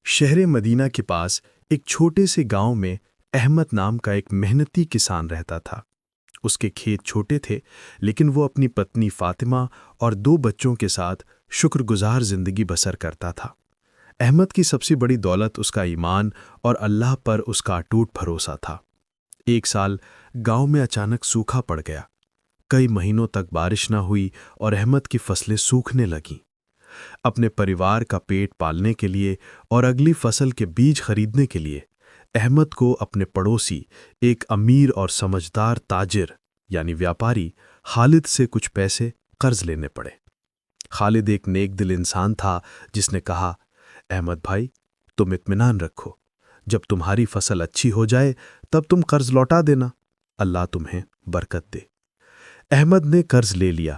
شہر مدینہ کے پاس ایک چھوٹے سے گاؤں میں احمد نام کا ایک محنتی کسان رہتا تھا۔ اس کے کھیت چھوٹے تھے، لیکن وہ اپنی پتنی فاطمہ اور 2 بچوں کے ساتھ شکر گزار زندگی بسر کرتا تھا۔ احمد کی سب سے بڑی دولت اس کا ایمان اور اللہ پر اس کا اٹوٹ بھروسہ تھا۔ ایک سال گاؤں میں اچانک سوکھا پڑ گیا۔ کئی مہینوں تک بارش نہ ہوئی اور احمد کی فصلیں سوکھنے لگیں۔ اپنے پریوار کا پیٹ پالنے کے لیے اور اگلی فصل کے بیج خریدنے کے لیے احمد کو اپنے پڑوسی ایک امیر اور سمجھدار تاجر یعنی ویاپاری خالد سے کچھ پیسے قرض لینے پڑے۔ خالد ایک نیک دل انسان تھا جس نے کہا، احمد بھائی، تم اطمینان رکھو، جب تمہاری فصل اچھی ہو جائے تب تم قرض لوٹا دینا، اللہ تمہیں برکت دے۔ احمد نے قرض لے لیا۔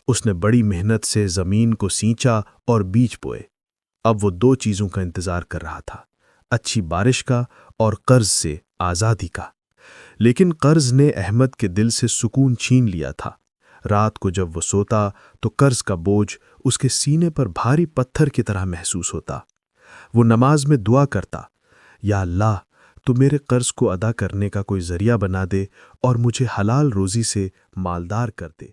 اس نے بڑی محنت سے زمین کو سینچا اور بیج بوئے۔ اب وہ 2 چیزوں کا انتظار کر رہا تھا، اچھی بارش کا اور قرض سے آزادی کا۔ لیکن قرض نے احمد کے دل سے سکون چھین لیا تھا۔ رات کو جب وہ سوتا تو قرض کا بوجھ اس کے سینے پر بھاری پتھر کی طرح محسوس ہوتا۔ وہ نماز میں دعا کرتا، یا اللہ، تو میرے قرض کو ادا کرنے کا کوئی ذریعہ بنا دے اور مجھے حلال روزی سے مالدار کر دے۔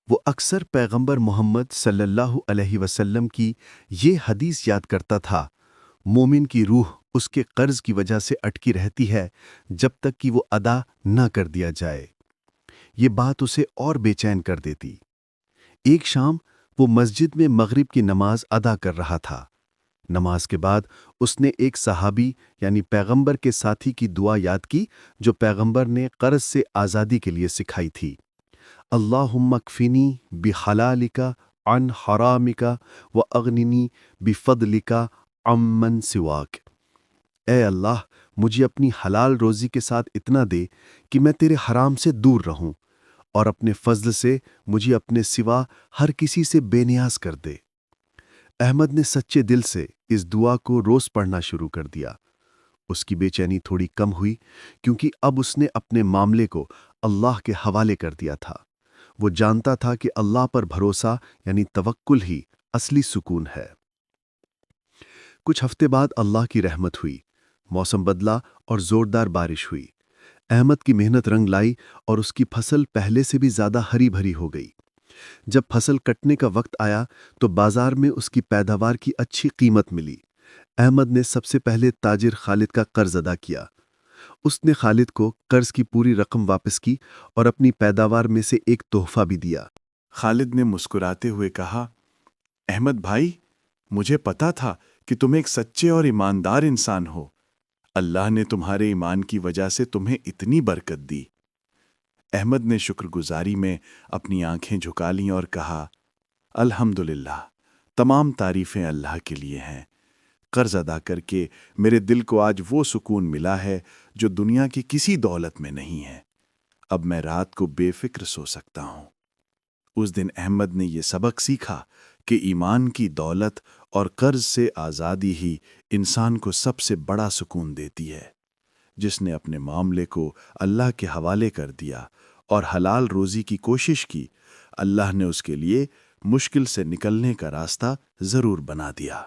وہ اکثر پیغمبر محمد صلی اللہ علیہ وسلم کی یہ حدیث یاد کرتا تھا، مومن کی روح اس کے قرض کی وجہ سے اٹکی رہتی ہے جب تک کہ وہ ادا نہ کر دیا جائے۔ یہ بات اسے اور بے چین کر دیتی۔ ایک شام وہ مسجد میں مغرب کی نماز ادا کر رہا تھا۔ نماز کے بعد اس نے ایک صحابی یعنی پیغمبر کے ساتھی کی دعا یاد کی جو پیغمبر نے قرض سے آزادی کے لیے سکھائی تھی۔ اللہم اکفنی بحلالک عن حرامک واغننی بفضلک عمن سواک۔ اے اللہ، مجھے اپنی حلال روزی کے ساتھ اتنا دے کہ میں تیرے حرام سے دور رہوں، اور اپنے فضل سے مجھے اپنے سوا ہر کسی سے بے نیاز کر دے۔ احمد نے سچے دل سے اس دعا کو روز پڑھنا شروع کر دیا۔ اس کی بے چینی تھوڑی کم ہوئی کیونکہ اب اس نے اپنے معاملے کو اللہ کے حوالے کر دیا تھا۔ وہ جانتا تھا کہ اللہ پر بھروسہ یعنی توکل ہی اصلی سکون ہے۔ کچھ ہفتے بعد اللہ کی رحمت ہوئی، موسم بدلا اور زوردار بارش ہوئی۔ احمد کی محنت رنگ لائی اور اس کی فصل پہلے سے بھی زیادہ ہری بھری ہو گئی۔ جب فصل کٹنے کا وقت آیا تو بازار میں اس کی پیداوار کی اچھی قیمت ملی۔ احمد نے سب سے پہلے تاجر خالد کا قرض ادا کیا۔ اس نے خالد کو قرض کی پوری رقم واپس کی اور اپنی پیداوار میں سے ایک تحفہ بھی دیا۔ خالد نے مسکراتے ہوئے کہا، احمد بھائی، مجھے پتا تھا کہ تم ایک سچے اور ایماندار انسان ہو۔ اللہ نے تمہارے ایمان کی وجہ سے تمہیں اتنی برکت دی۔ احمد نے شکر گزاری میں اپنی آنکھیں جھکا لیں اور کہا، الحمدللہ، تمام تعریفیں اللہ کے لیے ہیں۔ قرض ادا کر کے میرے دل کو آج وہ سکون ملا ہے جو دنیا کی کسی دولت میں نہیں ہے۔ اب میں رات کو بے فکر سو سکتا ہوں۔ اس دن احمد نے یہ سبق سیکھا کہ ایمان کی دولت اور قرض سے آزادی ہی انسان کو سب سے بڑا سکون دیتی ہے۔ جس نے اپنے معاملے کو اللہ کے حوالے کر دیا اور حلال روزی کی کوشش کی، اللہ نے اس کے لیے مشکل سے نکلنے کا راستہ ضرور بنا دیا۔